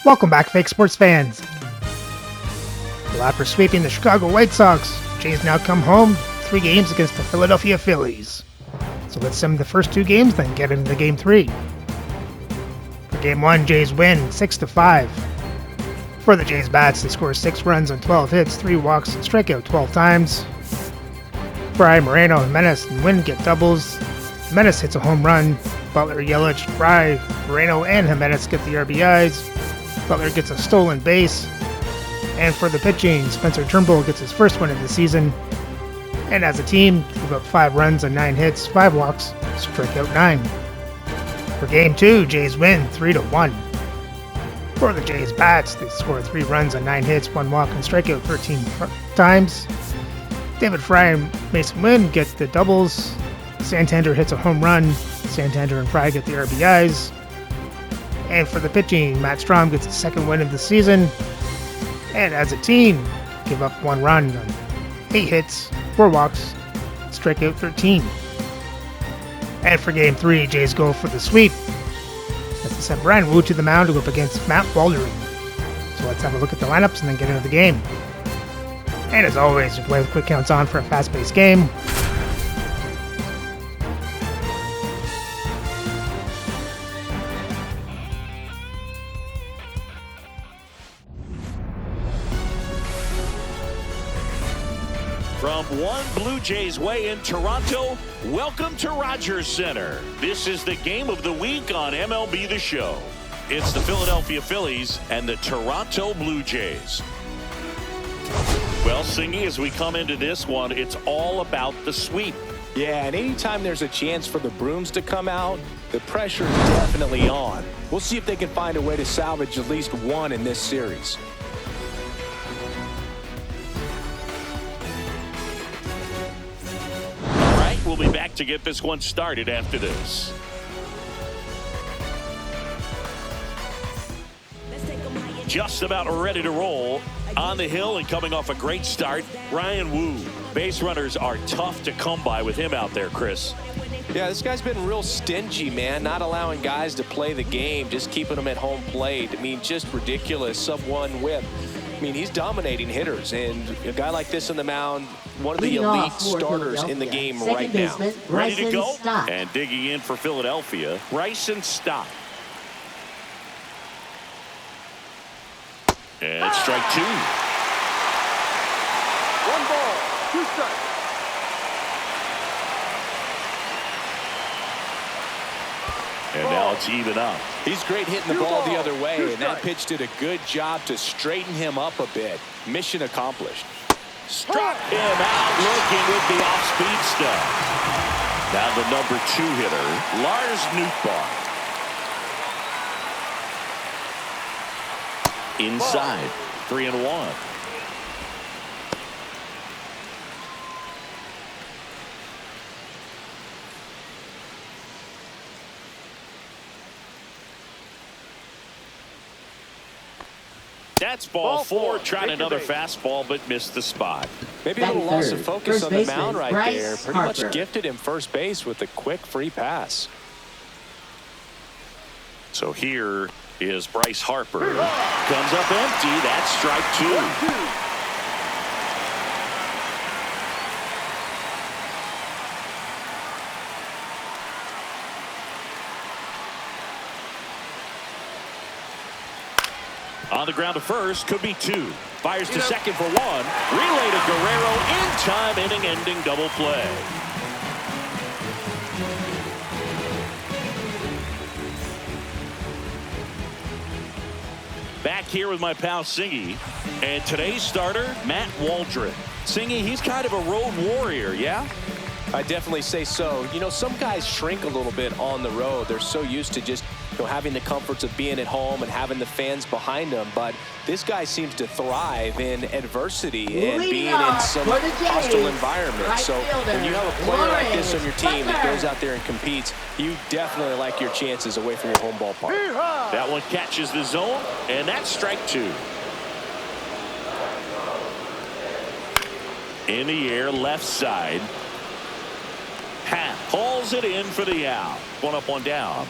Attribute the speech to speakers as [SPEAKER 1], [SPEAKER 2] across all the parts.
[SPEAKER 1] Welcome back, fake sports fans. Well, after sweeping the Chicago White Sox, Jays now come home 3 games against the Philadelphia Phillies. So let's sum the first 2 games, then get into Game 3. For Game 1, Jays win 6-5. For the Jays bats, they score 6 runs on 12 hits, 3 walks, and strike out 12 times. Fry, Moreno, Jimenez, and Wynn get doubles. Jimenez hits a home run. Butler, Yelich, Fry, Moreno, and Jimenez get the RBIs. Butler gets a stolen base. And for the pitching, Spencer Turnbull gets his first win of the season. And as a team, give up 5 runs on 9 hits, 5 walks, strike out 9. For Game 2, Jays win 3-1. For the Jays bats, they score 3 runs on 9 hits, 1 walk, and strike out 13 times. David Fry and Mason Wynn get the doubles. Santander hits a home run. Santander and Fry get the RBIs. And for the pitching, Matt Strom gets his second win of the season. And as a team, give up 1 run on 8 hits, 4 walks, strike out 13. And for Game 3, Jays go for the sweep as they send Brian Wu to the mound to go up against Matt Waldron. So let's have a look at the lineups and then get into the game. And as always, you play with quick counts on for a fast-paced game.
[SPEAKER 2] From One Blue Jays Way in Toronto, welcome to Rogers Center. This is the game of the week on MLB The Show. It's the Philadelphia Phillies and the Toronto Blue Jays. Well, Singy, as we come into this one, it's all about the sweep.
[SPEAKER 3] Yeah, and anytime there's a chance for the brooms to come out, the pressure is definitely on. We'll see if they can find a way to salvage at least one in this series.
[SPEAKER 2] We'll be back to get this one started after this. Just about ready to roll. On the hill and coming off a great start, Ryan Wu. Base runners are tough to come by with him out there, Chris.
[SPEAKER 3] Yeah, this guy's been real stingy, man. Not allowing guys to play the game, just keeping them at home plate. I mean, just ridiculous. Sub-1 whip. I mean, he's dominating hitters, and a guy like this on the mound, one of the elite starters in the game right now.
[SPEAKER 2] Ready to go? And digging in for Philadelphia, Bryson Stott. And strike 2.
[SPEAKER 4] 1 ball, 2 strikes.
[SPEAKER 2] And now it's even up.
[SPEAKER 3] He's great hitting the ball the other way, and that pitch did a good job to straighten him up a bit. Mission accomplished.
[SPEAKER 2] Struck him out looking with the off-speed stuff. Now the number 2 hitter, Lars Nootbaar. Inside, 3-1. That's ball 4, trying another fastball, but missed the spot.
[SPEAKER 3] Maybe a little loss of focus on the mound right there. Pretty much gifted him first base with a quick free pass.
[SPEAKER 2] So here is Bryce Harper. Comes up empty. That's strike 2. On the ground to first, could be 2. Fires to second for 1. Relay to Guerrero in time, inning-ending double play. Back here with my pal Singy, and today's starter, Matt Waldron. Singy, he's kind of a road warrior, yeah?
[SPEAKER 3] I definitely say so. You know, some guys shrink a little bit on the road. They're so used to just, you know, having the comforts of being at home and having the fans behind them. But this guy seems to thrive in adversity and being in some hostile environments. So when you have a player like this on your team that goes out there and competes, you definitely like your chances away from your home ballpark.
[SPEAKER 2] That one catches the zone, and that's strike 2. In the air, left side. Pat pulls it in for the out. 1 up, 1 down.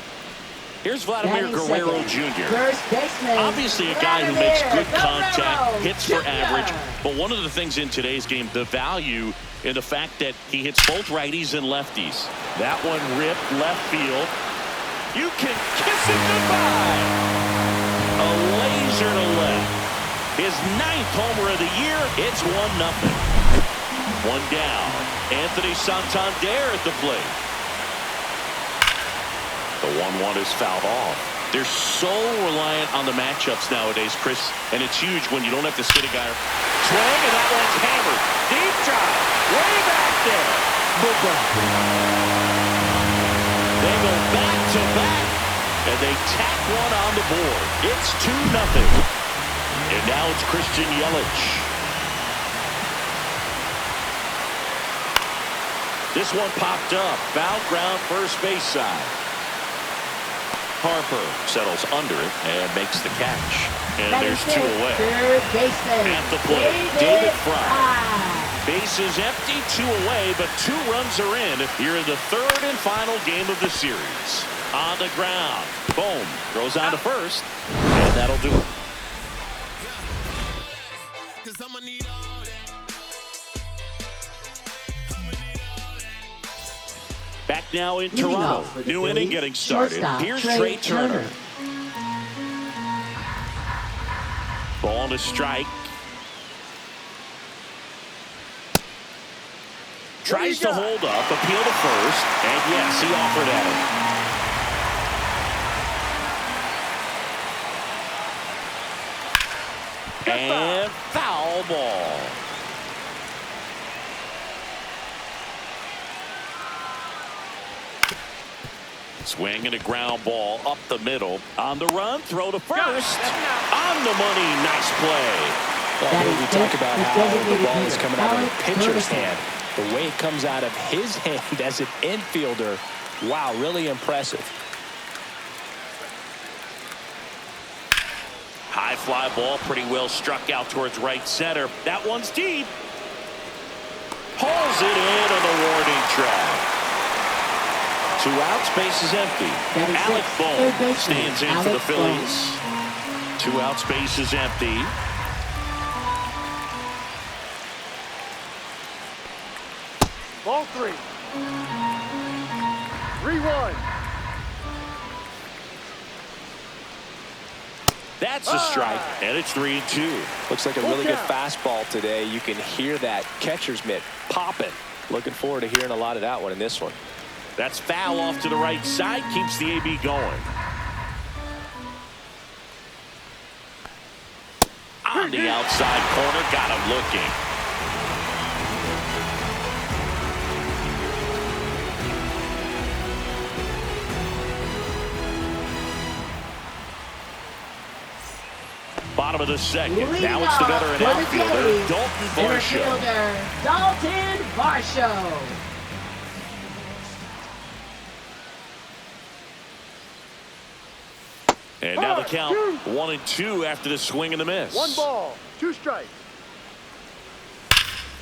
[SPEAKER 2] Here's Vladimir Guerrero Jr.
[SPEAKER 5] First baseman.
[SPEAKER 2] Obviously a guy who makes good contact, hits for average. But one of the things in today's game, the value in the fact that he hits both righties and lefties. That one ripped left field. You can kiss it goodbye. A laser to left. His 9th homer of the year. It's 1-0. One down. Anthony Santander at the plate. The 1-1 is fouled off. They're so reliant on the matchups nowadays, Chris, and it's huge when you don't have to skid a guy. Swing, and that one's hammered. Deep drive. Way back there. They go back to back, and they tack one on the board. It's 2-0. And now it's Christian Yelich. This one popped up. Foul ground, first base side. Harper settles under it and makes the catch. And there's 2 away.
[SPEAKER 5] Third baseman.
[SPEAKER 2] At the plate, David Fry. Base is empty, 2 away, but 2 runs are in here in the 3rd and final game of the series. On the ground. Boom. Throws on to first. And that'll do it. Back now in Toronto. New inning getting started. Here's Trey Turner. Ball to strike. Tries to hold up, appeal to first, and yes, he offered at him. And foul ball. Swing and a ground ball up the middle. On the run, throw to first. On the money, nice play.
[SPEAKER 3] Well, we talk about how the ball is coming out of the pitcher's hand. The way it comes out of his hand as an infielder, wow, really impressive.
[SPEAKER 2] High fly ball, pretty well struck out towards right center. That one's deep. Pulls it in on the warning track. 2 outs, base is empty. Alec Bohm stands in for the Phillies. 2 outs, base is empty.
[SPEAKER 4] Ball 3. 3-1.
[SPEAKER 2] That's a strike, and it's 3-2.
[SPEAKER 3] Looks like a really good fastball today. You can hear that catcher's mitt popping. Looking forward to hearing a lot of that one in this one.
[SPEAKER 2] That's foul off to the right side, keeps the AB going. On the outside corner, got him looking. Bottom of the 2nd. Now it's the veteran outfielder, Dalton Varsho.
[SPEAKER 5] Dalton Varsho.
[SPEAKER 2] And now the count 1-2 after the swing and the miss.
[SPEAKER 4] 1 ball, 2 strikes.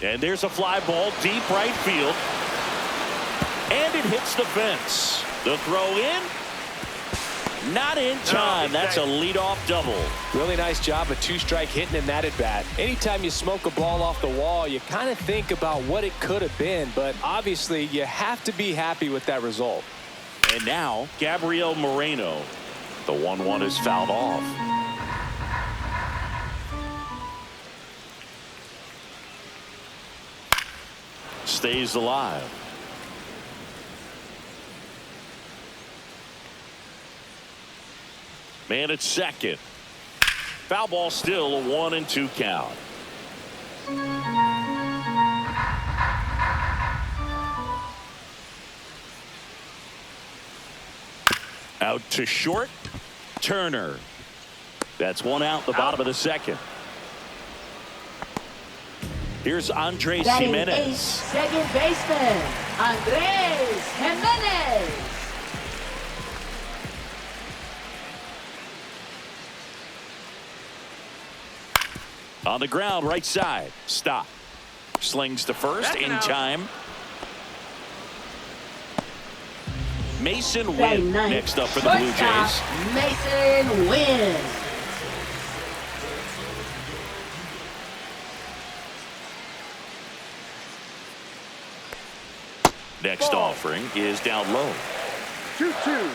[SPEAKER 2] And there's a fly ball deep right field. And it hits the fence. The throw in. Not in time. That's a leadoff double.
[SPEAKER 3] Really nice job of 2-strike hitting in that at bat. Anytime you smoke a ball off the wall, you kind of think about what it could have been, but obviously you have to be happy with that result.
[SPEAKER 2] And now Gabriel Moreno. The 1-1 is fouled off. Stays alive. Man at second. Foul ball, still a 1-2 count. Out to short. Turner. That's 1 out, the bottom of the 2nd. Here's Andres Jimenez.
[SPEAKER 5] Second baseman, Andres Jimenez.
[SPEAKER 2] On the ground, right side. Stop. Slings to first in time. Mason
[SPEAKER 5] Batting
[SPEAKER 2] Wynn
[SPEAKER 5] ninth,
[SPEAKER 2] next up for the Blue
[SPEAKER 5] shortstop,
[SPEAKER 2] Jays.
[SPEAKER 5] Mason Wynn.
[SPEAKER 2] Next
[SPEAKER 4] Ball.
[SPEAKER 2] offering is down low.
[SPEAKER 4] 2-2.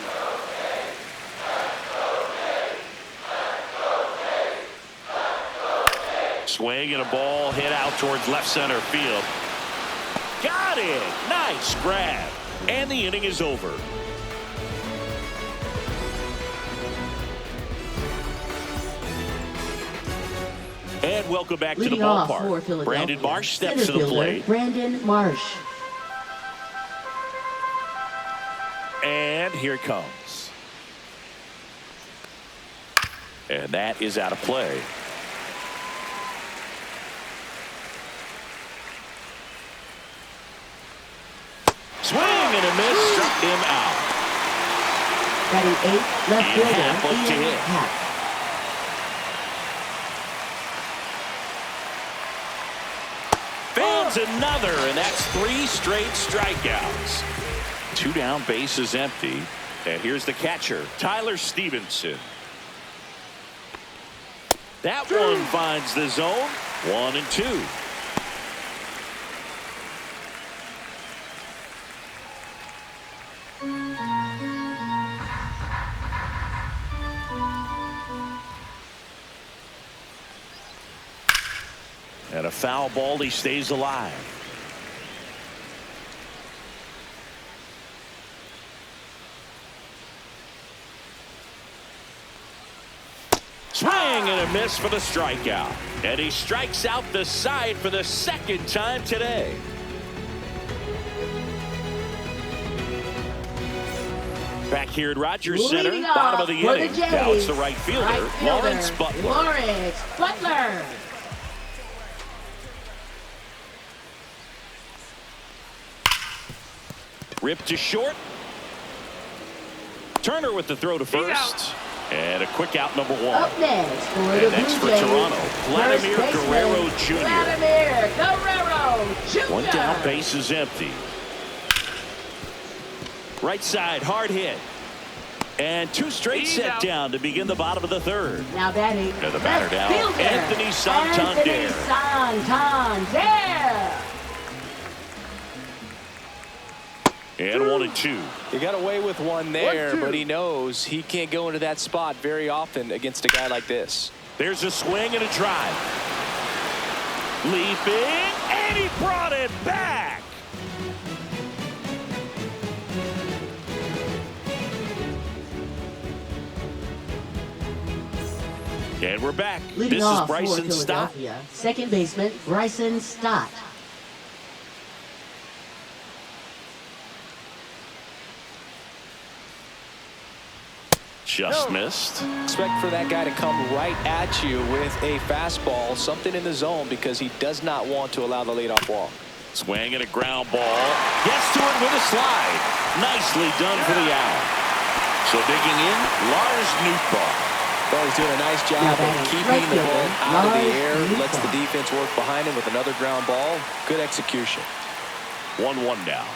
[SPEAKER 2] Swing and a ball hit out towards left center field. Got it. Nice grab. And the inning is over. And welcome back to the
[SPEAKER 5] Leading off for
[SPEAKER 2] ballpark.
[SPEAKER 5] Philadelphia,
[SPEAKER 2] Brandon Marsh steps
[SPEAKER 5] center
[SPEAKER 2] to the
[SPEAKER 5] fielder,
[SPEAKER 2] plate.
[SPEAKER 5] Brandon Marsh.
[SPEAKER 2] And here it comes. And that is out of play. Swing and a miss, struck him out.
[SPEAKER 5] Batting eighth, left
[SPEAKER 2] Ian Happ
[SPEAKER 5] fielder,
[SPEAKER 2] looks to
[SPEAKER 5] Ian
[SPEAKER 2] hit.
[SPEAKER 5] Happ.
[SPEAKER 2] Fields another, and that's 3 straight strikeouts. 2 down, bases empty. And here's the catcher, Tyler Stevenson. That one finds the zone. 1-2. And a foul ball, he stays alive. Swing and a miss for the strikeout. And he strikes out the side for the 2nd time today. Back here at Rogers Center,
[SPEAKER 5] Leading
[SPEAKER 2] bottom of
[SPEAKER 5] off
[SPEAKER 2] the
[SPEAKER 5] for
[SPEAKER 2] inning.
[SPEAKER 5] the Jays,
[SPEAKER 2] Now it's the right fielder, Lawrence Butler.
[SPEAKER 5] Lawrence Butler.
[SPEAKER 2] Ripped to short. Turner with the throw to first. And a quick out, number 1.
[SPEAKER 5] Up next for the
[SPEAKER 2] And next for
[SPEAKER 5] Blue Jays,
[SPEAKER 2] Toronto, Vladimir
[SPEAKER 5] first baseman,
[SPEAKER 2] Guerrero Jr.
[SPEAKER 5] Vladimir Guerrero Jr.
[SPEAKER 2] 1 down, base is empty. Right side, hard hit. And 2 straight set down to begin the bottom of the 3rd.
[SPEAKER 5] Now batting
[SPEAKER 2] And the batter
[SPEAKER 5] left
[SPEAKER 2] now,
[SPEAKER 5] fielder,
[SPEAKER 2] Anthony Santander.
[SPEAKER 5] Anthony Santander.
[SPEAKER 2] And 1-2.
[SPEAKER 3] He got away with one there,
[SPEAKER 4] 1-2.
[SPEAKER 3] but he knows he can't go into that spot very often against a guy like this.
[SPEAKER 2] There's a swing and a drive. Leaping, and he brought it back. And we're back.
[SPEAKER 5] Leading
[SPEAKER 2] This is
[SPEAKER 5] off for
[SPEAKER 2] Bryson Stott.
[SPEAKER 5] Philadelphia, second baseman Bryson Stott.
[SPEAKER 2] Just missed.
[SPEAKER 3] Expect for that guy to come right at you with a fastball, something in the zone, because he does not want to allow the leadoff walk.
[SPEAKER 2] Swing and a ground ball. Gets to it with a slide. Nicely done for the out. So digging in, Lars Nootbaar.
[SPEAKER 3] Well, he's doing a nice job
[SPEAKER 5] Now
[SPEAKER 3] of
[SPEAKER 5] batting
[SPEAKER 3] keeping
[SPEAKER 5] right
[SPEAKER 3] the ball
[SPEAKER 5] fielder,
[SPEAKER 3] out of the
[SPEAKER 5] Lars
[SPEAKER 3] air, lets the
[SPEAKER 5] Nootbaar.
[SPEAKER 3] defense work behind him with another ground ball. Good execution.
[SPEAKER 2] 1-1 now.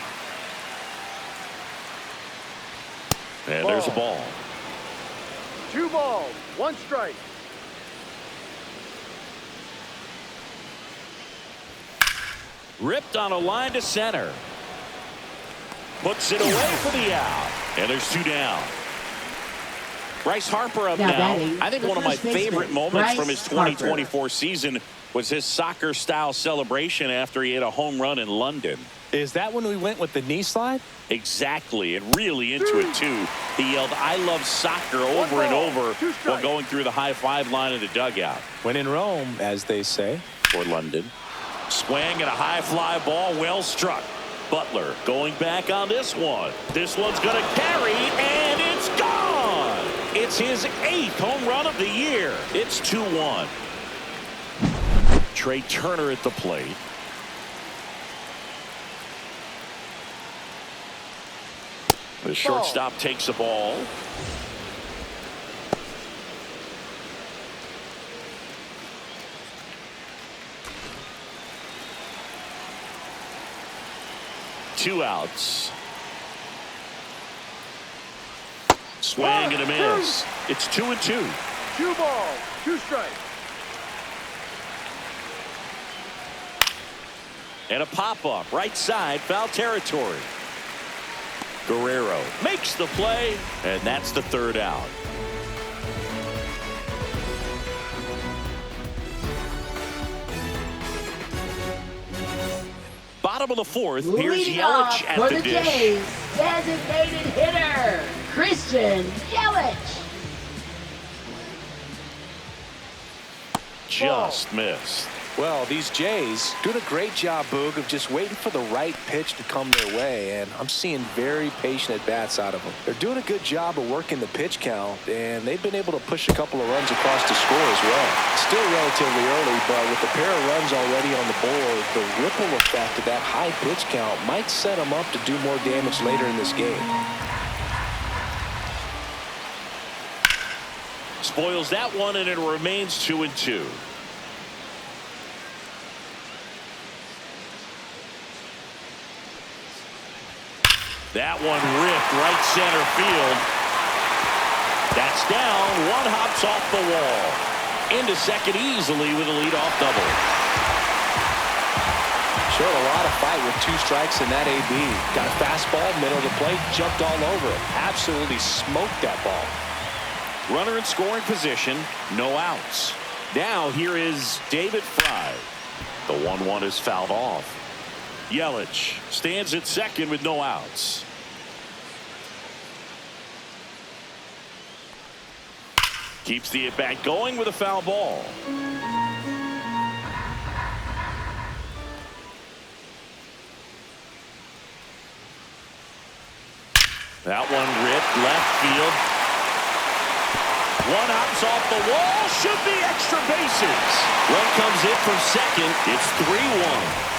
[SPEAKER 2] And there's a ball.
[SPEAKER 4] 2 balls, 1 strike.
[SPEAKER 2] Ripped on a line to center. Puts it away for the out. And there's 2 down. Bryce Harper up
[SPEAKER 5] Now
[SPEAKER 2] now.
[SPEAKER 5] batting,
[SPEAKER 2] I think
[SPEAKER 5] the
[SPEAKER 2] one of my
[SPEAKER 5] first baseman,
[SPEAKER 2] favorite moments
[SPEAKER 5] Bryce
[SPEAKER 2] from his
[SPEAKER 5] Harper.
[SPEAKER 2] 2024 season was his soccer-style celebration after he hit a home run in London.
[SPEAKER 3] Is that when we went with the knee slide?
[SPEAKER 2] Exactly, and really into it, too. He yelled, "I love soccer," over and over while going through the high-five line of the dugout.
[SPEAKER 3] When in Rome, as they say.
[SPEAKER 2] For London. Swing and a high fly ball, well struck. Butler going back on this one. This one's going to carry, and it's gone. It's his 8th home run of the year. It's 2-1. Trey Turner at the plate. The shortstop takes the ball. Two outs. Swing and a miss. It's 2-2.
[SPEAKER 4] 2 balls, 2 strikes.
[SPEAKER 2] And a pop-up, right side, foul territory. Guerrero makes the play, and that's the 3rd out. Bottom of the 4th, here's
[SPEAKER 5] Leading
[SPEAKER 2] Yelich
[SPEAKER 5] off
[SPEAKER 2] at
[SPEAKER 5] for
[SPEAKER 2] the
[SPEAKER 5] the
[SPEAKER 2] dish.
[SPEAKER 5] Jays, designated hitter, Christian Yelich.
[SPEAKER 2] Just missed.
[SPEAKER 3] Well, these Jays doing a great job, Boog, of just waiting for the right pitch to come their way, and I'm seeing very patient at-bats out of them. They're doing a good job of working the pitch count, and they've been able to push a couple of runs across the score as well. Still relatively early, but with a pair of runs already on the board, the ripple effect of that high pitch count might set them up to do more damage later in this game.
[SPEAKER 2] Spoils that one, and it remains 2-2. That one ripped right center field. That's down. One hops off the wall. Into second easily with a leadoff double.
[SPEAKER 3] Showed a lot of fight with 2 strikes in that AB. Got a fastball, middle of the plate, jumped all over it. Absolutely smoked that ball.
[SPEAKER 2] Runner in scoring position, no outs. Now here is David Fry. The 1-1 is fouled off. Yelich stands at second with no outs. Keeps the at-bat going with a foul ball. That one ripped left field. One hops off the wall. Should be extra bases. Run comes in from second. It's 3-1.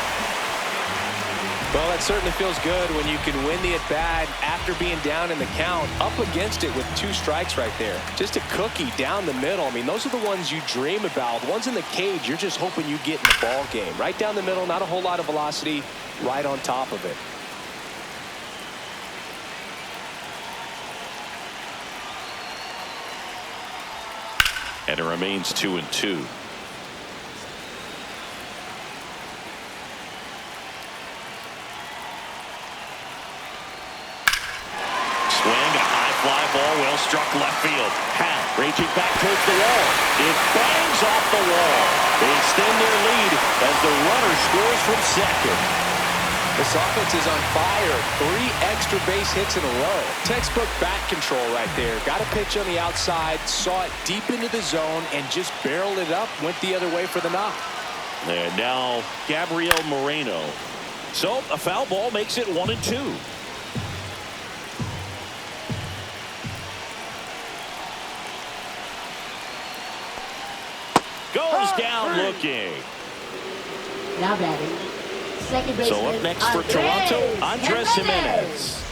[SPEAKER 3] Well, that certainly feels good when you can win the at-bat after being down in the count, up against it with 2 strikes right there. Just a cookie down the middle. I mean, those are the ones you dream about. The ones in the cage, you're just hoping you get in the ball game. Right down the middle, not a whole lot of velocity, right on top of it.
[SPEAKER 2] And it remains 2-2. Fly ball, well struck left field. Hat reaching back towards the wall. It bangs off the wall. They extend their lead as the runner scores from second.
[SPEAKER 3] This offense is on fire. 3 extra base hits in a row. Textbook bat control right there. Got a pitch on the outside, saw it deep into the zone, and just barreled it up. Went the other way for the knock.
[SPEAKER 2] And now Gabriel Moreno. So a foul ball makes it 1-2. Goes down looking.
[SPEAKER 5] Now batting, second baseman.
[SPEAKER 2] So up next for Toronto, Andres Jimenez.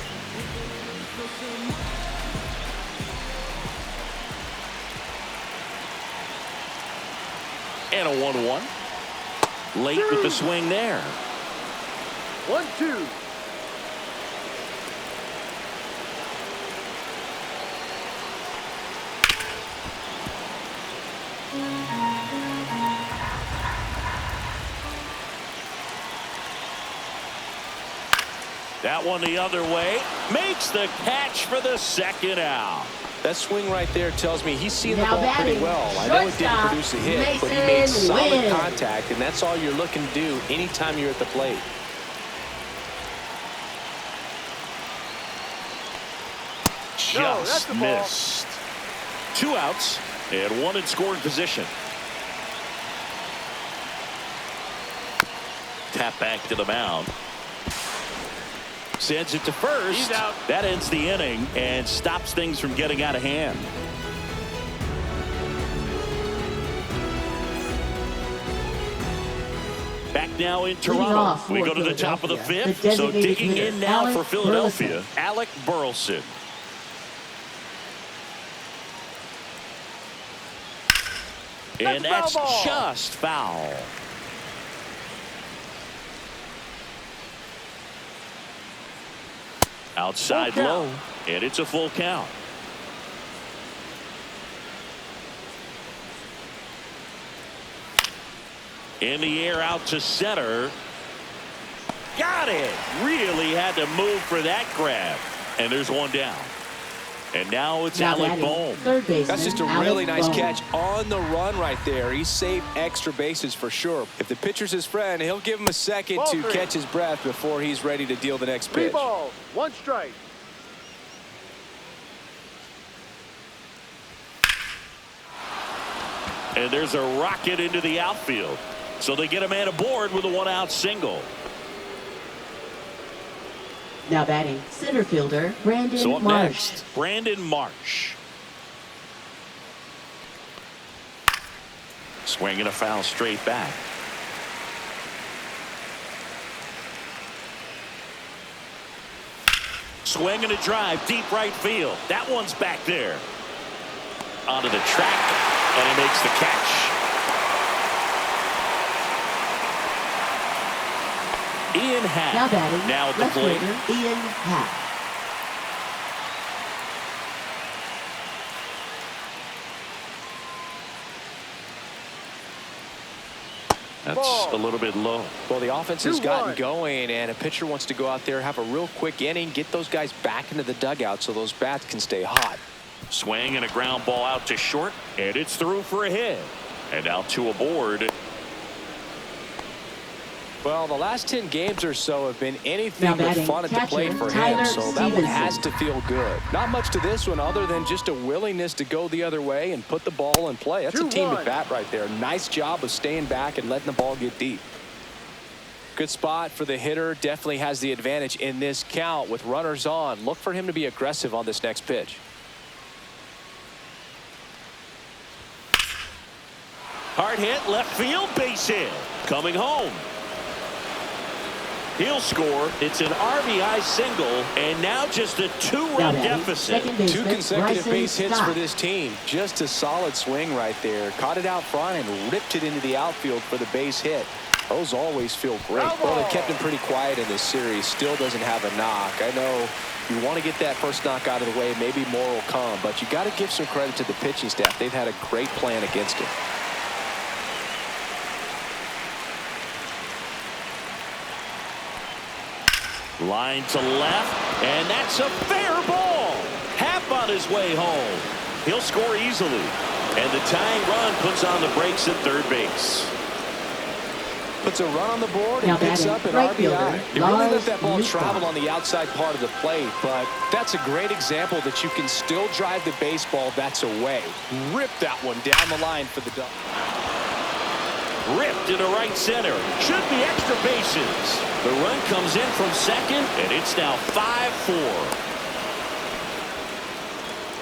[SPEAKER 2] And a 1-1. Late with the swing there.
[SPEAKER 4] 1-2.
[SPEAKER 2] That one the other way. Makes the catch for the second out.
[SPEAKER 3] That swing right there tells me he's seen the
[SPEAKER 5] Now
[SPEAKER 3] ball pretty
[SPEAKER 5] batting,
[SPEAKER 3] well. I know it didn't
[SPEAKER 5] shortstop,
[SPEAKER 3] produce a hit, but he made
[SPEAKER 5] Mason
[SPEAKER 3] solid
[SPEAKER 5] Wynn.
[SPEAKER 3] contact, and that's all you're looking to do anytime you're at the plate.
[SPEAKER 2] Just missed. 2 outs and 1 in scoring position. Tap back to the mound. Sends it to first.
[SPEAKER 4] He's out.
[SPEAKER 2] That ends the inning and stops things from getting out of hand. Back now in Toronto. We go to the top of the 5th. So digging in now for Philadelphia, Alec Burleson. And that's just foul. Outside low, and it's a full count. In the air out to center. Got it. Really had to move for that grab. And there's one down. And now it's Alec Bohm.
[SPEAKER 3] That's just a really nice catch on the run right there. He saved extra bases for sure. If the pitcher's his friend, he'll give him a second to catch his breath before he's ready to deal the next pitch.
[SPEAKER 4] 3 balls, 1 strike.
[SPEAKER 2] And there's a rocket into the outfield. So they get a man aboard with a 1-out single.
[SPEAKER 5] Now batting, center fielder Brandon
[SPEAKER 2] So up
[SPEAKER 5] Marsh.
[SPEAKER 2] next, Brandon Marsh. Swinging a foul straight back. Swinging a drive, deep right field. That one's back there. Onto the track, and he makes the catch. Ian Happ
[SPEAKER 5] Now batting,
[SPEAKER 2] now at the
[SPEAKER 5] left
[SPEAKER 2] plate.
[SPEAKER 5] fielder Ian Happ.
[SPEAKER 2] That's a little bit low.
[SPEAKER 3] Well, the offense has
[SPEAKER 4] 2-1.
[SPEAKER 3] gotten going, and a pitcher wants to go out there, have a real quick inning, get those guys back into the dugout so those bats can stay hot.
[SPEAKER 2] Swing and a ground ball out to short, and it's through for a hit. And now 2 aboard.
[SPEAKER 3] Well, the last 10 games or so have been anything
[SPEAKER 5] Now
[SPEAKER 3] but
[SPEAKER 5] batting,
[SPEAKER 3] fun at the
[SPEAKER 5] catcher,
[SPEAKER 3] plate for him,
[SPEAKER 5] Tyler
[SPEAKER 3] so that one has
[SPEAKER 5] Stevenson.
[SPEAKER 3] to feel good. Not much to this one other than just a willingness to go the other way and put the ball in play. That's a team
[SPEAKER 4] 2-1.
[SPEAKER 3] at bat right there. Nice job of staying back and letting the ball get deep. Good spot for the hitter. Definitely has the advantage in this count with runners on. Look for him to be aggressive on this next pitch.
[SPEAKER 2] Hard hit, left field, base hit. Coming home. He'll score. It's an RBI single, and now just a 2-run deficit.
[SPEAKER 3] 2 consecutive
[SPEAKER 5] Bryson
[SPEAKER 3] base hits
[SPEAKER 5] Stott.
[SPEAKER 3] for this team. Just a solid swing right there. Caught it out front and ripped it into the outfield for the base hit. Those always feel great. Well, they kept him pretty quiet in this series. Still doesn't have a knock. I know you want to get that first knock out of the way. Maybe more will come, but you got to give some credit to the pitching staff. They've had a great plan against him.
[SPEAKER 2] Line to left, and that's a fair ball. Happ on his way home. He'll score easily, and the tying run puts on the brakes at third base.
[SPEAKER 3] Puts a run on the board
[SPEAKER 5] Now
[SPEAKER 3] and picks
[SPEAKER 5] batting,
[SPEAKER 3] up an
[SPEAKER 5] right
[SPEAKER 3] RBI.
[SPEAKER 5] fielder,
[SPEAKER 3] He really let
[SPEAKER 5] Lars
[SPEAKER 3] that ball
[SPEAKER 5] Nootbaar.
[SPEAKER 3] travel on the outside part of the plate, but that's a great example that you can still drive the baseball that's away. Rip that one down the line for the double.
[SPEAKER 2] Ripped into right center. Should be extra bases. The run comes in from second, and it's now 5-4.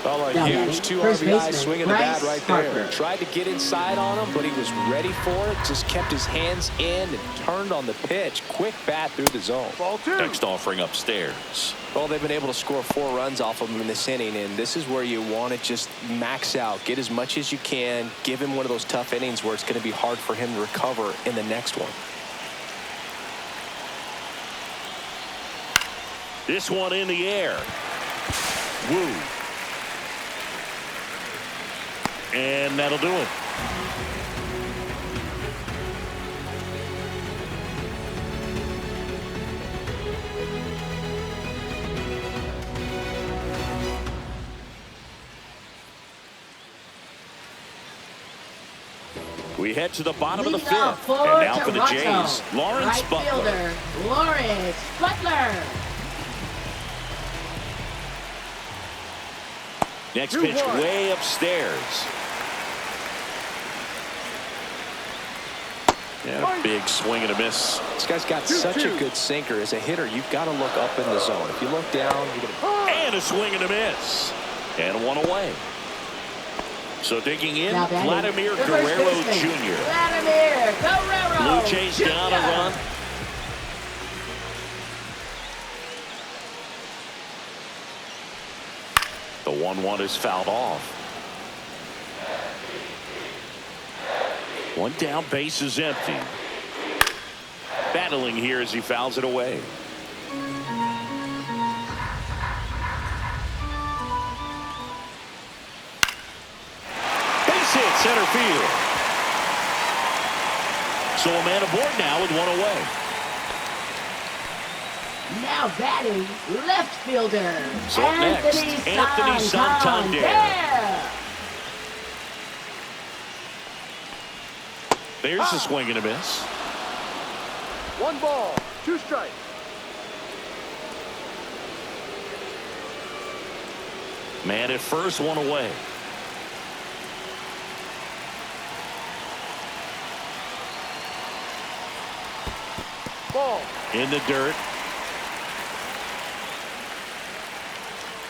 [SPEAKER 3] Well, a
[SPEAKER 5] Now
[SPEAKER 3] huge
[SPEAKER 5] batting,
[SPEAKER 3] 2
[SPEAKER 5] first
[SPEAKER 3] RBI
[SPEAKER 5] baseman,
[SPEAKER 3] swing of the bat
[SPEAKER 5] Bryce
[SPEAKER 3] right there.
[SPEAKER 5] Harper.
[SPEAKER 3] Tried to get inside on him, but he was ready for it. Just kept his hands in and turned on the pitch. Quick bat through the zone.
[SPEAKER 4] Ball 2.
[SPEAKER 2] Next offering upstairs.
[SPEAKER 3] Well, they've been able to score 4 runs off of him in this inning, and this is where you want to just max out. Get as much as you can. Give him one of those tough innings where it's going to be hard for him to recover in the next one.
[SPEAKER 2] This one in the air. Woo. And that'll do it. We head to the bottom of the
[SPEAKER 5] Leading off
[SPEAKER 2] fifth.
[SPEAKER 5] for
[SPEAKER 2] And now for the
[SPEAKER 5] Toronto,
[SPEAKER 2] Jays, Lawrence
[SPEAKER 5] right
[SPEAKER 2] Butler.
[SPEAKER 5] fielder Lawrence Butler.
[SPEAKER 2] Next
[SPEAKER 4] 2-1.
[SPEAKER 2] pitch way upstairs. And a big swing and a miss.
[SPEAKER 3] This guy's got such a good sinker. As a hitter, you've got to look up in the zone. If you look down, you're going to...
[SPEAKER 2] And a swing and a miss. And one away. So digging in,
[SPEAKER 5] Now batting,
[SPEAKER 2] Vladimir
[SPEAKER 5] the first
[SPEAKER 2] Guerrero
[SPEAKER 5] baseman,
[SPEAKER 2] Jr.
[SPEAKER 5] Vladimir Guerrero
[SPEAKER 2] Blue Jays
[SPEAKER 5] Jr.
[SPEAKER 2] down a run. The 1-1 is fouled off. One down, base is empty. Battling here as he fouls it away. Base hit, center field. So a man aboard now with one away.
[SPEAKER 5] Now batting, left fielder,
[SPEAKER 2] So up next, Anthony Santander. There's a swing and a miss.
[SPEAKER 4] 1 ball, 2 strikes.
[SPEAKER 2] Man at first, one away.
[SPEAKER 4] Ball.
[SPEAKER 2] In the dirt.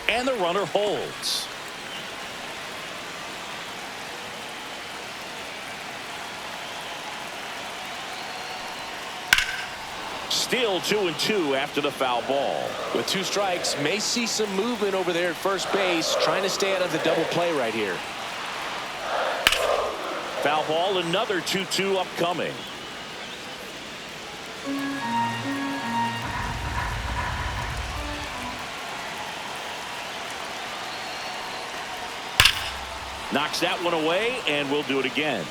[SPEAKER 2] And the runner holds. Still 2-2 after the foul ball.
[SPEAKER 3] With 2 strikes, may see some movement over there at first base, trying to stay out of the double play right here.
[SPEAKER 2] Foul ball, another 2-2 upcoming. Knocks that one away, and we'll do it again.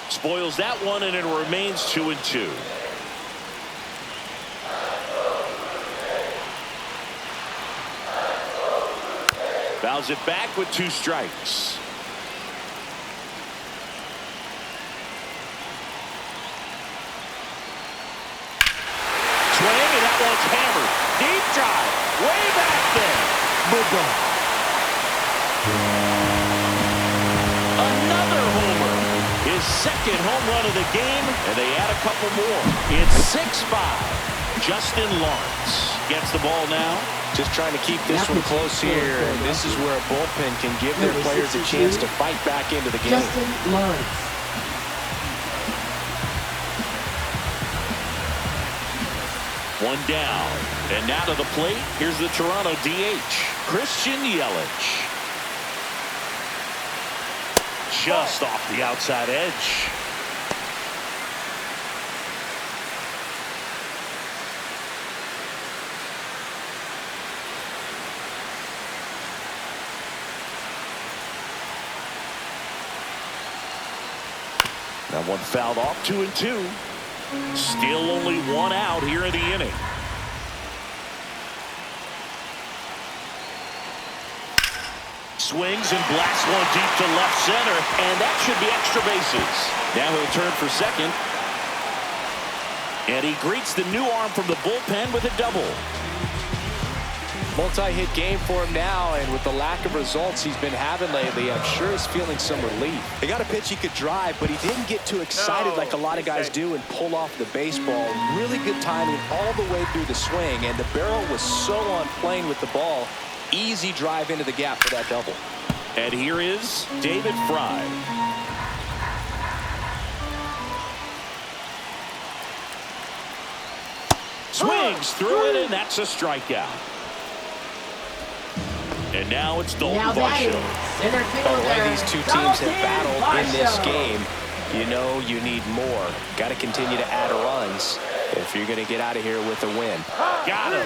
[SPEAKER 2] Spoils that one, and it remains 2-2. Fouls it back with 2 strikes. Swing, and that one's hammered. Deep drive, way back there. Boom. Another homer. His second home run of the game, and they add a couple more. It's 6-5. Justin Lawrence gets the ball now.
[SPEAKER 3] Just trying to keep this one close here, and this is where a bullpen can give their players a chance to fight back into the game.
[SPEAKER 5] Justin Lawrence.
[SPEAKER 2] One down, and now to the plate, here's the Toronto DH, Christian Yelich. Just off the outside edge. That one fouled off, 2-2. Still only 1 out here in the inning. Swings and blasts one deep to left center, and that should be extra bases. Now he'll turn for second. And he greets the new arm from the bullpen with a double.
[SPEAKER 3] Multi-hit game for him now, and with the lack of results he's been having lately, I'm sure he's feeling some relief. They got a pitch he could drive, but he didn't get too excited like a lot of guys do and pull off the baseball. Really good timing all the way through the swing, and the barrel was so on plane with the ball. Easy drive into the gap for that double.
[SPEAKER 2] And here is David Fry. Swings through it, and that's a strikeout. And now it's Dalton Varsho.
[SPEAKER 5] Center fielder.
[SPEAKER 3] The way these two teams have battled in this game, you know you need more. Got to continue to add runs if you're going to get out of here with a win.
[SPEAKER 2] Got him.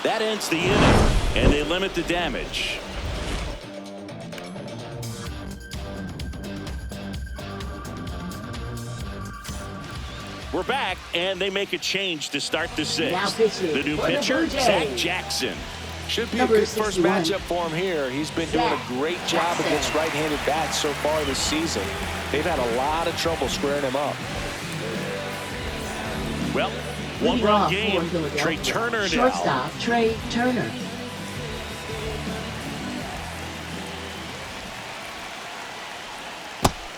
[SPEAKER 2] That ends the inning, and they limit the damage. We're back, and they make a change to start the 6th. The new pitcher, Zach Jackson.
[SPEAKER 3] Should be a good first matchup for him here. He's been doing a great job against right-handed bats so far this season. They've had a lot of trouble squaring him up.
[SPEAKER 2] Well, 1-run game. Trey Turner now.
[SPEAKER 5] Shortstop, Trey Turner.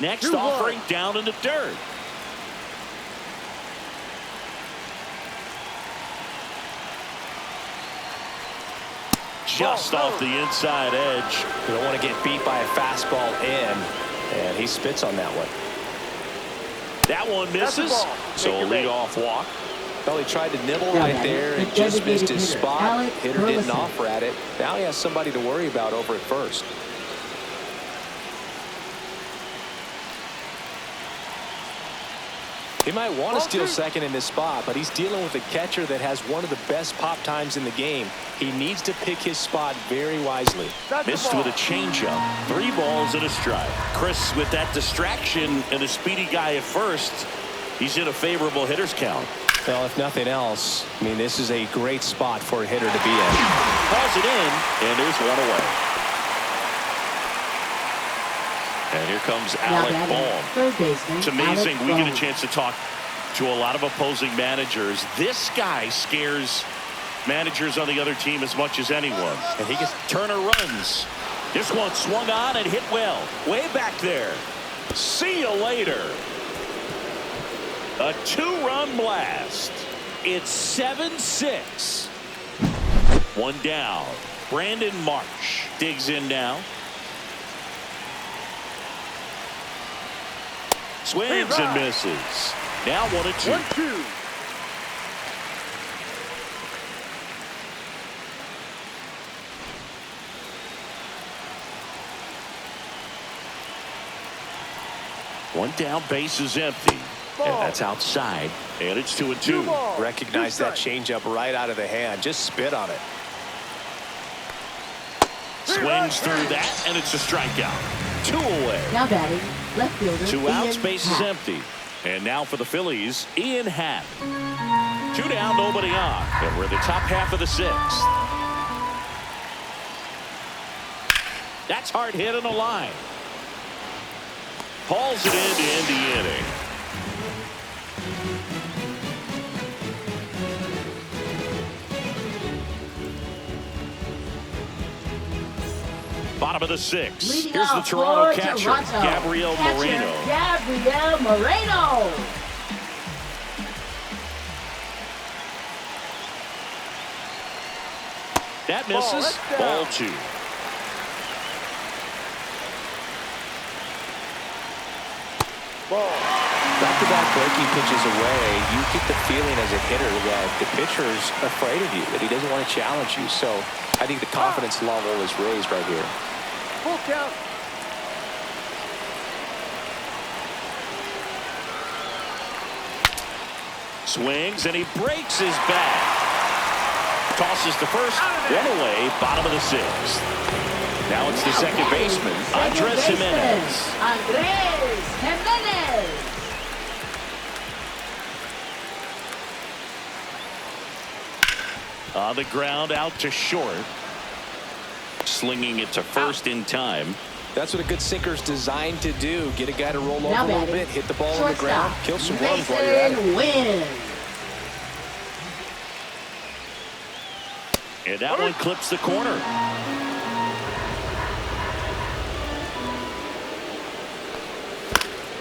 [SPEAKER 2] Next offering down in the dirt. Just off the inside edge.
[SPEAKER 3] You don't want to get beat by a fastball in, and he spits on that one.
[SPEAKER 2] That one misses, so a leadoff walk.
[SPEAKER 3] Well, he tried to nibble right there and just missed his spot. Hitter didn't offer at it. Now he has somebody to worry about over at first. He might want to steal second in this spot, but he's dealing with a catcher that has one of the best pop times in the game. He needs to pick his spot very wisely.
[SPEAKER 2] Missed with a changeup. 3 balls and a strike. Chris, with that distraction and a speedy guy at first, he's in a favorable hitter's count.
[SPEAKER 3] Well, if nothing else, I mean, this is a great spot for a hitter to be in.
[SPEAKER 2] Calls it in, and there's one away. And here comes Alec Bohm.
[SPEAKER 5] Third baseman.
[SPEAKER 2] It's amazing.
[SPEAKER 5] Alec
[SPEAKER 2] We get
[SPEAKER 5] Bohm.
[SPEAKER 2] a chance to talk to a lot of opposing managers. This guy scares managers on the other team as much as anyone. And he gets Turner runs. This one swung on and hit well. Way back there. See you later. A 2-run blast. It's 7-6. One down. Brandon Marsh digs in now. Swings and misses. Now 1-2.
[SPEAKER 4] 1-2.
[SPEAKER 2] One down, base is empty. And that's outside. And it's 2-2.
[SPEAKER 3] Recognize that changeup right out of the hand. Just spit on it.
[SPEAKER 2] Swings through that, and it's a strikeout. 2 away.
[SPEAKER 5] Now batting, left fielder.
[SPEAKER 2] 2 outs,
[SPEAKER 5] Ian
[SPEAKER 2] base is
[SPEAKER 5] Happ.
[SPEAKER 2] empty. And now for the Phillies, Ian Happ. 2 down, nobody on. And we're in the top half of the 6th. That's hard hit on the line. Hauls it in to end the inning. Bottom of the 6th.
[SPEAKER 5] Leading
[SPEAKER 2] Here's the
[SPEAKER 5] off
[SPEAKER 2] Toronto
[SPEAKER 5] for
[SPEAKER 2] catcher,
[SPEAKER 5] Toronto.
[SPEAKER 2] Gabriel Moreno.
[SPEAKER 5] Gabriel Moreno.
[SPEAKER 2] That misses. Ball 2.
[SPEAKER 3] Back-to-back breaking pitches away, you get the feeling as a hitter that the pitcher's afraid of you, that he doesn't want to challenge you. So I think the confidence level is raised right here.
[SPEAKER 4] Full count.
[SPEAKER 2] Swings and he breaks his bat. Tosses to first. 1 away. Bottom of the 6th. Now it's the second baseman, Andres Jimenez.
[SPEAKER 5] Andres Jimenez.
[SPEAKER 2] On the ground, out to short. Slinging it to first in time.
[SPEAKER 3] That's what a good sinker's designed to do. Get a guy to roll over
[SPEAKER 5] Now
[SPEAKER 3] a little
[SPEAKER 5] batting,
[SPEAKER 3] bit, hit the ball on the ground,
[SPEAKER 5] shortstop,
[SPEAKER 3] kill some runs while you're at it.
[SPEAKER 5] Mason Wynn.
[SPEAKER 2] And that one clips the corner.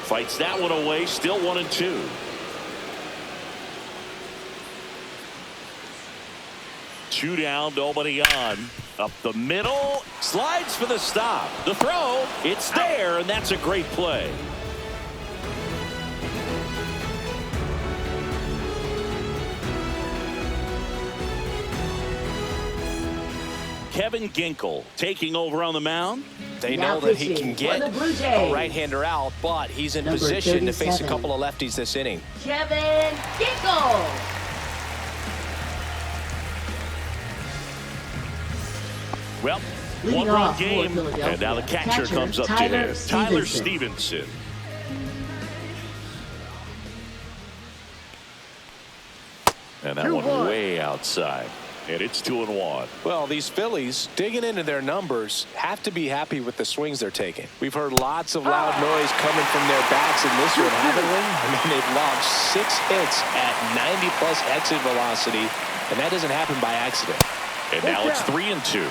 [SPEAKER 2] Fights that one away. Still 1-2. Two down, nobody on. Up the middle, slides for the stop. The throw, it's there, and that's a great play. Kevin Ginkel taking over on the mound.
[SPEAKER 3] They
[SPEAKER 5] Now
[SPEAKER 3] know that he
[SPEAKER 5] pitching
[SPEAKER 3] can
[SPEAKER 5] for
[SPEAKER 3] get
[SPEAKER 5] the Blue
[SPEAKER 3] a
[SPEAKER 5] Jays.
[SPEAKER 3] right-hander out, but he's in
[SPEAKER 5] Number
[SPEAKER 3] position to face a
[SPEAKER 5] 37.
[SPEAKER 3] couple of lefties this inning.
[SPEAKER 5] Kevin Ginkel.
[SPEAKER 2] Well,
[SPEAKER 5] Leading
[SPEAKER 2] one-run
[SPEAKER 5] off for
[SPEAKER 2] game,
[SPEAKER 5] Philadelphia.
[SPEAKER 2] and now the catcher
[SPEAKER 5] Catcher,
[SPEAKER 2] comes up to
[SPEAKER 5] Tyler
[SPEAKER 2] hit. Tyler
[SPEAKER 5] Stevenson.
[SPEAKER 2] Stevenson. And that one
[SPEAKER 4] 2-1.
[SPEAKER 2] way outside. And it's 2-1.
[SPEAKER 3] Well, these Phillies, digging into their numbers, have to be happy with the swings they're taking. We've heard lots of loud noise coming from their bats in this one, haven't we? I mean, they've logged 6 hits at 90-plus exit velocity, and that doesn't happen by accident.
[SPEAKER 2] And now it's 3-2.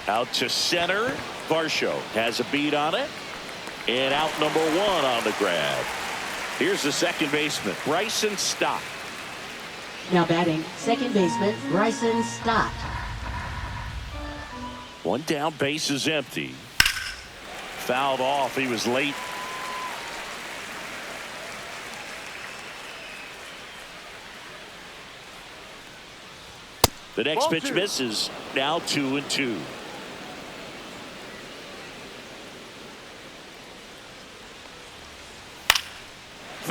[SPEAKER 2] Out to center. Varsho has a beat on it. And out number 1 on the grab. Here's the second baseman, Bryson Stott.
[SPEAKER 5] Now batting, second baseman Bryson Stott.
[SPEAKER 2] One down, base is empty. Fouled off. He was late. The next
[SPEAKER 4] Ball
[SPEAKER 2] pitch
[SPEAKER 4] 2.
[SPEAKER 2] misses. Now 2-2.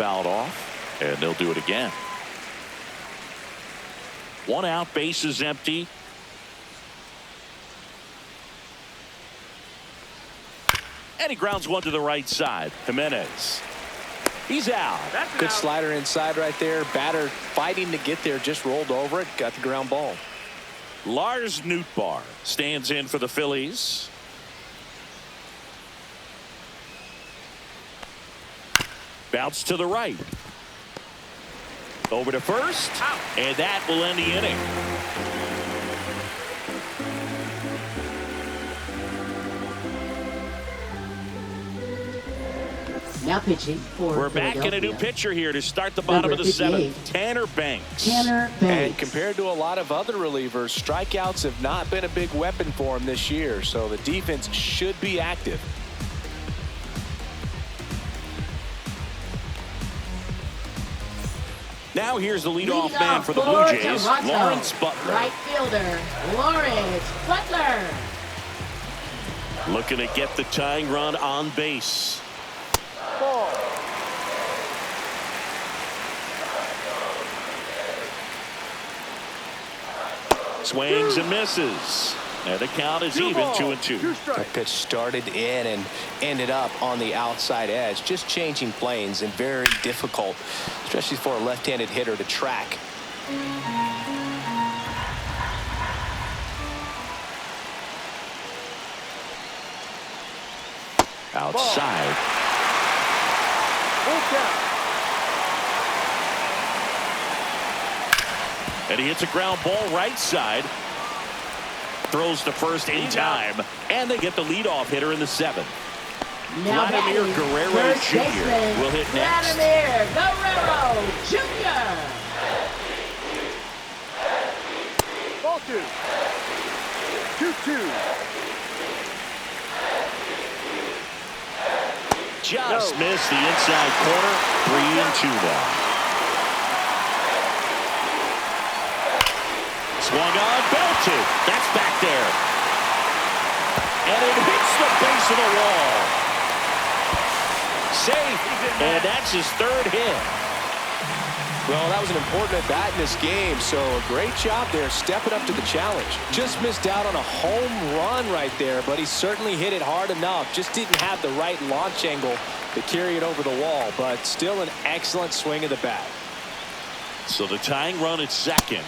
[SPEAKER 2] fouled off, and they'll do it again. 1 out, bases empty. And he grounds one to the right side. Jimenez. He's out.
[SPEAKER 3] Good slider inside right there. Batter fighting to get there, just rolled over it, got the ground ball.
[SPEAKER 2] Lars Nootbaar stands in for the Phillies. Bounce to the right. Over to first. And that will end the inning.
[SPEAKER 5] Now pitching for
[SPEAKER 2] We're back in a new pitcher here to start the bottom of the 7th. Tanner Banks.
[SPEAKER 5] Tanner Banks.
[SPEAKER 3] And compared to a lot of other relievers, strikeouts have not been a big weapon for him this year, so the defense should be active.
[SPEAKER 2] Now here's the leadoff man for the Blue Jays,
[SPEAKER 5] Toronto.
[SPEAKER 2] Lawrence Butler.
[SPEAKER 5] Right fielder, Lawrence Butler.
[SPEAKER 2] Looking to get the tying run on base.
[SPEAKER 4] Ball.
[SPEAKER 2] Swings and misses. And the count is even, 2-2.
[SPEAKER 3] That pitch started in and ended up on the outside edge, just changing planes, and very difficult, especially for a left-handed hitter to track.
[SPEAKER 2] Outside.
[SPEAKER 4] Full count.
[SPEAKER 2] And he hits a ground ball right side. Throws to first in time. And they get the leadoff hitter in the 7th.
[SPEAKER 5] Now
[SPEAKER 2] Vladimir
[SPEAKER 5] batting,
[SPEAKER 2] Guerrero
[SPEAKER 5] first
[SPEAKER 2] Jr.
[SPEAKER 5] baseman,
[SPEAKER 2] will hit next.
[SPEAKER 5] Vladimir Guerrero Jr.
[SPEAKER 4] Ball 2. 2-2.
[SPEAKER 2] Just missed the inside corner. 3-2 now. Swung on, belted. That's back there. And it hits the base of the wall. Safe. And that's his 3rd hit.
[SPEAKER 3] Well, that was an important at-bat in this game, so a great job there stepping up to the challenge. Just missed out on a home run right there, but he certainly hit it hard enough. Just didn't have the right launch angle to carry it over the wall, but still an excellent swing of the bat.
[SPEAKER 2] So the tying run at 2nd.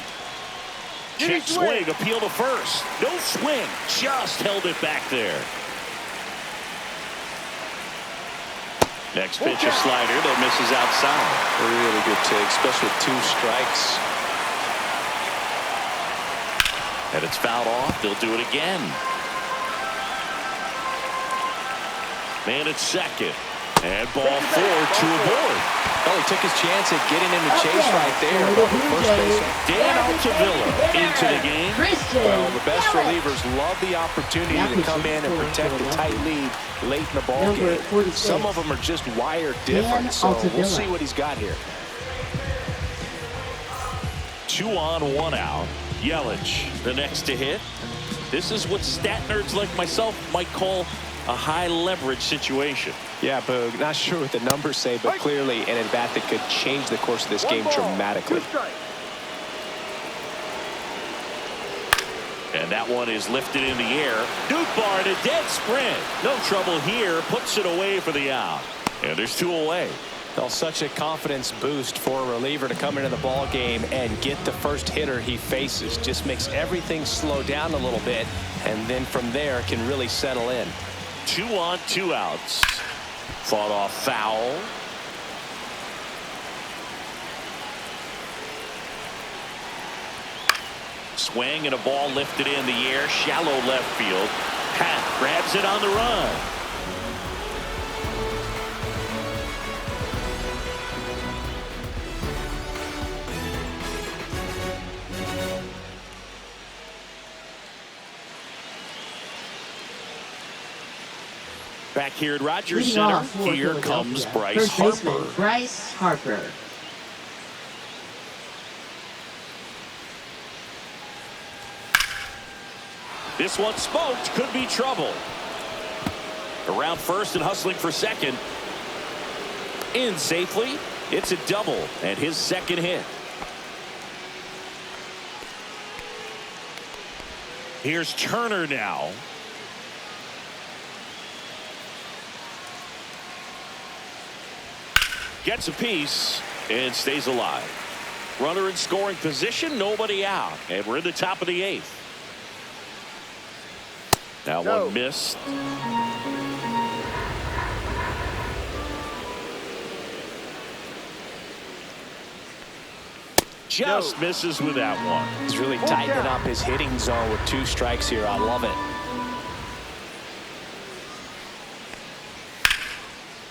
[SPEAKER 2] Check swing, appeal to first. No swing, just held it back there. Next pitch, a slider that misses outside.
[SPEAKER 3] A really good take, especially with 2 strikes.
[SPEAKER 2] And it's fouled off. They'll do it again. Man at 2nd. And ball 4, 2 aboard.
[SPEAKER 3] Well, he took his chance at getting in the chase right there. First base.
[SPEAKER 2] Dan Altavilla into the game.
[SPEAKER 3] Well, the best relievers love the opportunity to come in and protect a tight lead late in the ball game. Some of them are just wired different, so we'll see what he's got here.
[SPEAKER 2] 2 on, 1 out. Yelich, the next to hit. This is what stat nerds like myself might call a high leverage situation.
[SPEAKER 3] Yeah, Boog, not sure what the numbers say, but clearly an at-bat that could change the course of this game dramatically.
[SPEAKER 2] And that one is lifted in the air. Nootbaar in a dead sprint. No trouble here. Puts it away for the out. And there's 2 away.
[SPEAKER 3] Well, such a confidence boost for a reliever to come into the ball game and get the first hitter he faces. Just makes everything slow down a little bit, and then from there can really settle in.
[SPEAKER 2] 2 on, 2 outs. Fought off foul. Swing and a ball lifted in the air. Shallow left field. Pat grabs it on the run. Back here at Rogers Center, here comes Bryce Harper.
[SPEAKER 5] Bryce Harper.
[SPEAKER 2] This one smoked, could be trouble. Around first and hustling for second. In safely. It's a double and his second hit. Here's Turner now. Gets a piece and stays alive. Runner in scoring position, nobody out. And we're in the top of the 8th. Now one missed. Just misses with that one.
[SPEAKER 3] He's really tightening up his hitting zone with 2 strikes here. I love it.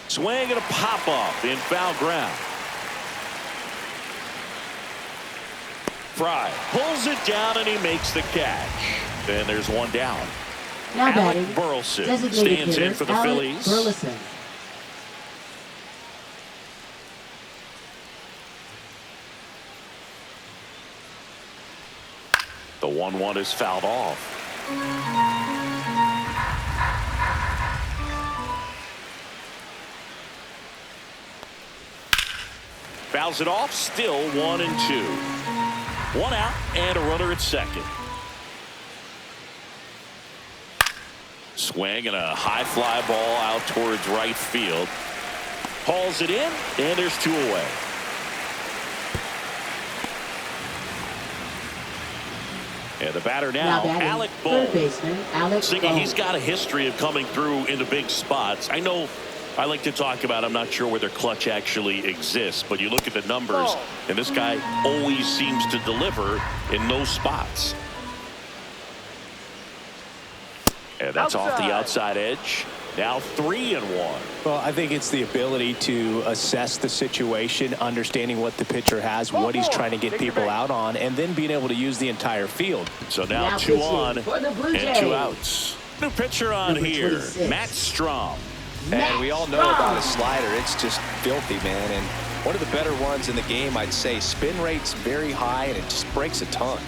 [SPEAKER 2] Swing and a pop-off in foul ground. Fry pulls it down and he makes the catch. Then there's one down.
[SPEAKER 5] Now
[SPEAKER 2] Alec
[SPEAKER 5] batting,
[SPEAKER 2] Burleson
[SPEAKER 5] designated
[SPEAKER 2] stands in
[SPEAKER 5] hitter,
[SPEAKER 2] for the
[SPEAKER 5] Alec
[SPEAKER 2] Phillies.
[SPEAKER 5] Burleson.
[SPEAKER 2] The 1-1 is fouled off. Fouls it off, still 1-2. 1 out and a runner at second. Swing and a high fly ball out towards right field. Hauls it in and there's 2 away. And the batter now Alec Bohm.
[SPEAKER 5] Third baseman, Alec Bohm.
[SPEAKER 2] He's got a history of coming through in the big spots. I know I like to talk about, I'm not sure whether clutch actually exists, but you look at the numbers, and this guy always seems to deliver in those spots. And that's off the outside edge. Now 3-1.
[SPEAKER 3] Well, I think it's the ability to assess the situation, understanding what the pitcher has, what he's trying to get people out on, and then being able to use the entire field.
[SPEAKER 2] So now 2 on and 2 outs. New pitcher on here, Matt Strom.
[SPEAKER 3] And we all know about his slider. It's just filthy, man. And one of the better ones in the game, I'd say. Spin rate's very high, and it just breaks a ton.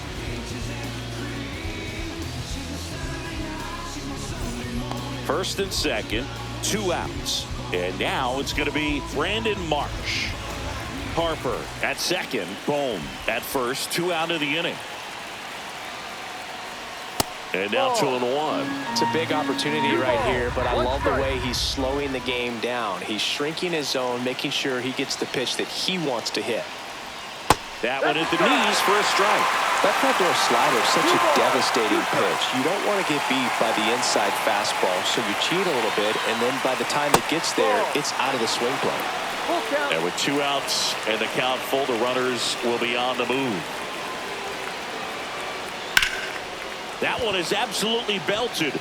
[SPEAKER 2] First and second, 2 outs. And now it's going to be Brandon Marsh. Harper at second, Bohm at first, 2 out of the inning. And now 2-1.
[SPEAKER 3] It's a big opportunity right here, but I love the way he's slowing the game down. He's shrinking his zone, making sure he gets the pitch that he wants to hit.
[SPEAKER 2] That one at the knees for a strike.
[SPEAKER 3] That front door slider is such a devastating pitch. You don't want to get beat by the inside fastball, so you cheat a little bit, and then by the time it gets there, it's out of the swing plane.
[SPEAKER 2] And with 2 outs and the count full, the runners will be on the move. That one is absolutely belted.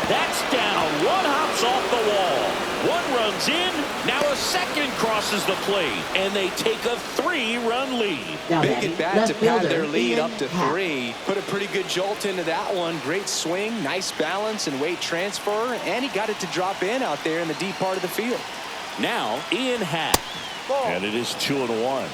[SPEAKER 2] That's down. 1 hops off the wall. 1 runs in. Now a second crosses the plate. And they take a 3-run lead.
[SPEAKER 3] Big at bat to pad their lead up to 3. Put a pretty good jolt into that one. Great swing, nice balance and weight transfer. And he got it to drop in out there in the deep part of the field.
[SPEAKER 2] Now Ian Happ. And it is 2-1.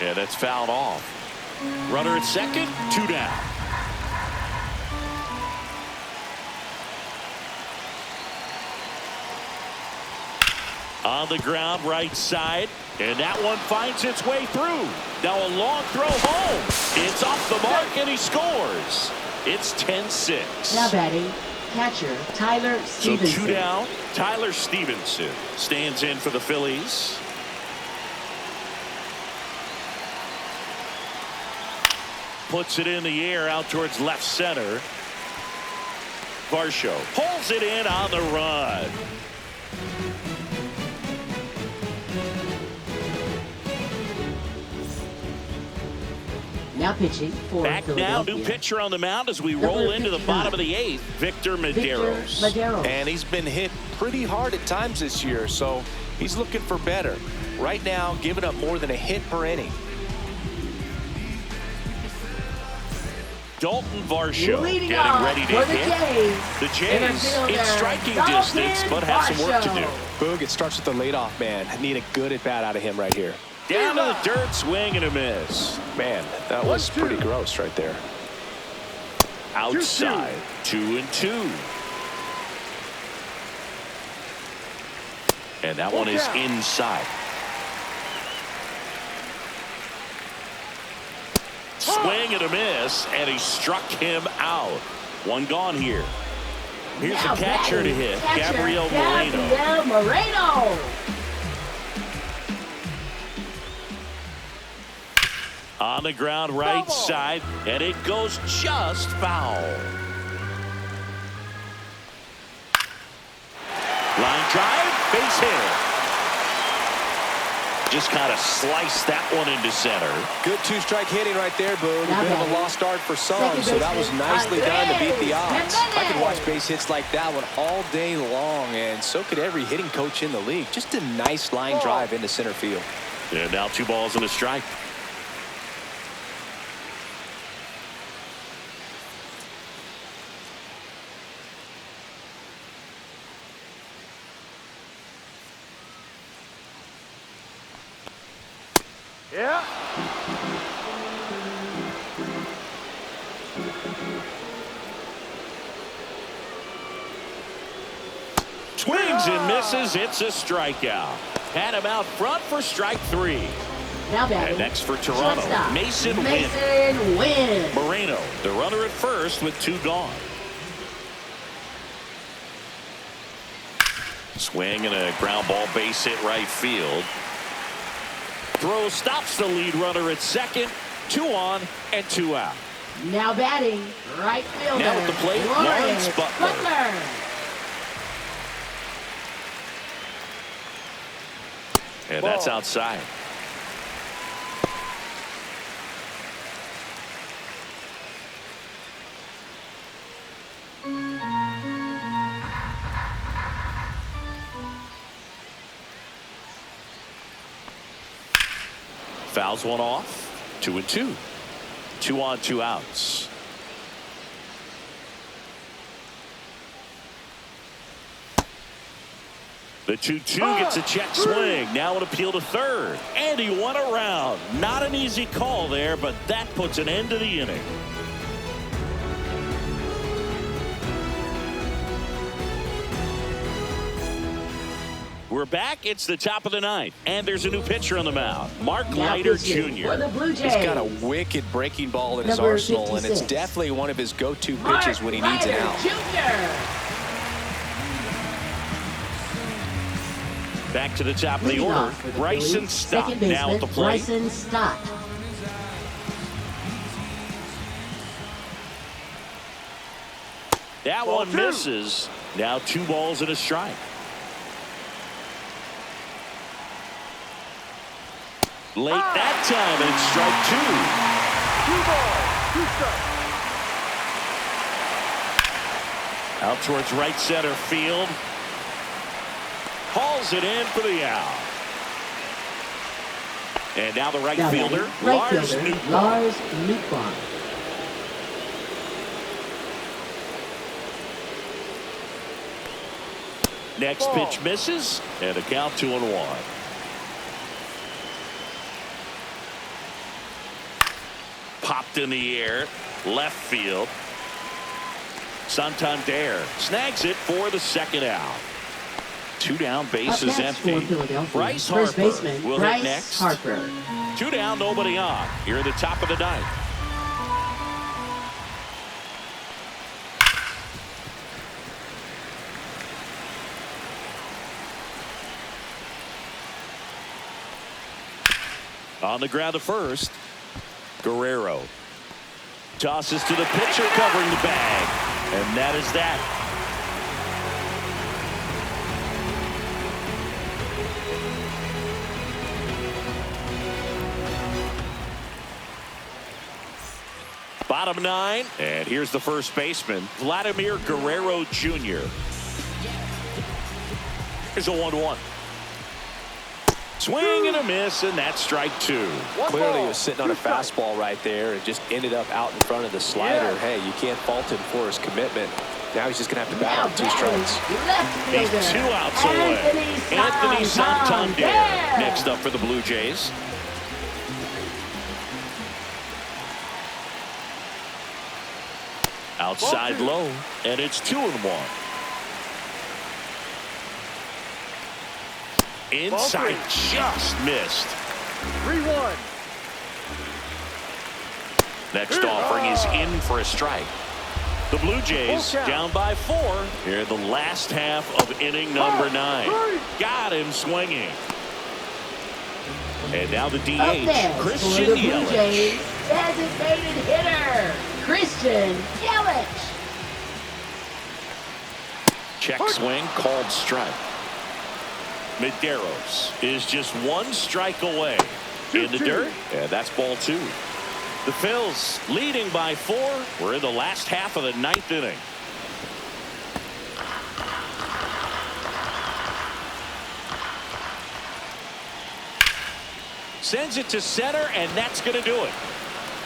[SPEAKER 2] Yeah, that's fouled off. Runner at second, 2 down. On the ground, right side, and that one finds its way through. Now a long throw home. It's off the mark, and he scores. It's 10-6.
[SPEAKER 5] Now batting, catcher Tyler Stevenson.
[SPEAKER 2] So 2 down. Tyler Stevenson stands in for the Phillies. Puts it in the air out towards left center. Varsho pulls it in on the run.
[SPEAKER 5] Now pitching for
[SPEAKER 2] Back now, new pitcher on the mound as we roll into the bottom of the 8th, Victor Medeiros.
[SPEAKER 3] And he's been hit pretty hard at times this year, so he's looking for better. Right now, giving up more than a hit per inning.
[SPEAKER 2] Dalton Varsho getting ready to hit. The Jays in striking distance, but have some work to do.
[SPEAKER 3] Boog, it starts with the leadoff man. I need a good at-bat out of him right here.
[SPEAKER 2] Down to the dirt, swing and a miss.
[SPEAKER 3] Man, that was pretty gross right there.
[SPEAKER 2] Outside, 2-2. And that one is inside. Swing and a miss, and he struck him out. One gone here. Here's the catcher to hit, Gabriel Moreno. On the ground, right side, and it goes just foul. Line drive, base hit. Just kind of sliced that one into center.
[SPEAKER 3] Good two-strike hitting right there, Boog. A bit of a lost start for some, so that was nicely done to beat the odds. I could watch base hits like that one all day long, and so could every hitting coach in the league. Just a nice line drive into center field.
[SPEAKER 2] And now 2 balls and a strike.
[SPEAKER 4] Yeah.
[SPEAKER 2] Swings and misses. It's a strikeout. Had him out front for strike 3.
[SPEAKER 5] Now batting.
[SPEAKER 2] And next for Toronto,
[SPEAKER 5] Shortstop,
[SPEAKER 2] Mason
[SPEAKER 5] Wynn.
[SPEAKER 2] Moreno, the runner at first with 2 gone. Swing and a ground ball, base hit right field. Throw stops the lead runner at second. 2 on and 2 out.
[SPEAKER 5] Now batting, right fielder.
[SPEAKER 2] Now at the plate, Lawrence Butler. And that's outside. Fouls one off. 2-2. 2 on, 2 outs. The 2-2 gets a check swing. Now an appeal to third. And he won around. Not an easy call there, but that puts an end to the inning. We're back. It's the top of the 9th, and there's a new pitcher on the mound, Mark Leiter Jr.
[SPEAKER 3] He's got a wicked breaking ball in his arsenal, and it's definitely one of his go-to pitches when he needs it out.
[SPEAKER 2] Back to the top of the order, Bryson Stott now at the plate.
[SPEAKER 5] Bryson Stott.
[SPEAKER 2] That one misses. Now 2 balls and a strike. Late that time, and it's strike 2. 2 balls, 2 strikes. Out towards right center field. Hauls it in for the out. And now the right fielder, Lars Nootbaar. Next pitch misses, and a count 2-1. Popped in the air, left field. Santander snags it for the second out. 2 down, bases empty. Bryce Harper will hit next. 2 down, nobody on. Here at the top of the 9th. On the ground to first. Guerrero tosses to the pitcher covering the bag, and that is that. Bottom 9, and here's the first baseman, Vladimir Guerrero Jr. Here's a 1-1. Swing and a miss, and that's strike 2.
[SPEAKER 3] Clearly he was sitting on a fastball right there and just ended up out in front of the slider. Hey, you can't fault him for his commitment. Now he's just going to have to bat on 2 strikes.
[SPEAKER 2] He's 2 outs away. Anthony Santander next up for the Blue Jays. Outside low, and it's 2-1. Inside, just missed.
[SPEAKER 4] 3-1.
[SPEAKER 2] Next offering is in for a strike. The Blue Jays down by 4 here in the last half of inning number 9. Got him swinging. And now the DH, Christian Yelich.
[SPEAKER 5] Designated hitter, Christian Yelich.
[SPEAKER 2] Check swing, called strike. Medeiros is just 1 strike away. In the dirt, and that's ball 2. The Phils leading by 4. We're in the last half of the 9th inning. Sends it to center, and that's going to do it.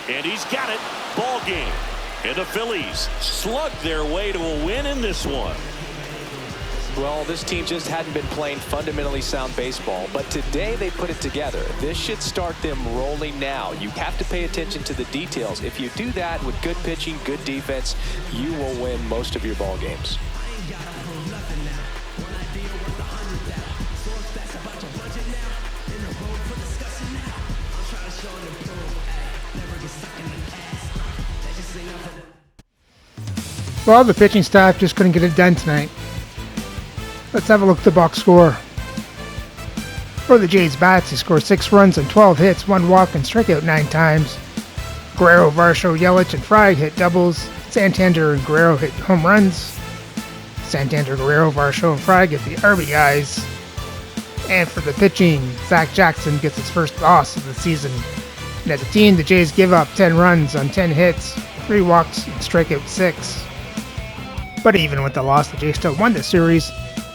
[SPEAKER 2] And he's got it. Ball game. And the Phillies slugged their way to a win in this one.
[SPEAKER 3] Well, this team just hadn't been playing fundamentally sound baseball, but today they put it together. This should start them rolling now. You have to pay attention to the details. If you do that with good pitching, good defense, you will win most of your ball games.
[SPEAKER 1] Well, the pitching staff just couldn't get it done tonight. Let's have a look at the box score. For the Jays bats, he scored 6 runs and 12 hits, 1 walk, and struck out 9 times. Guerrero, Varsho, Yelich, and Fry hit doubles. Santander and Guerrero hit home runs. Santander, Guerrero, Varsho, and Fry get the RBIs. And for the pitching, Zach Jackson gets his first loss of the season. And as a team, the Jays give up 10 runs on 10 hits, 3 walks, and strike out 6. But even with the loss, the Jays still won the series.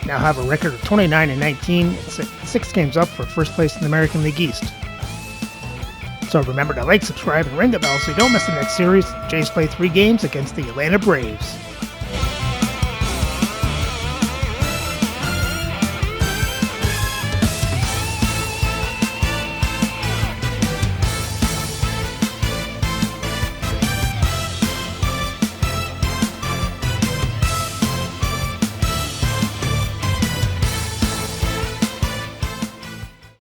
[SPEAKER 1] Now have a record of 29-19 and 6 games up for first place in the American League East. So remember to like, subscribe, and ring the bell so you don't miss the next series. The Jays play 3 games against the Atlanta Braves.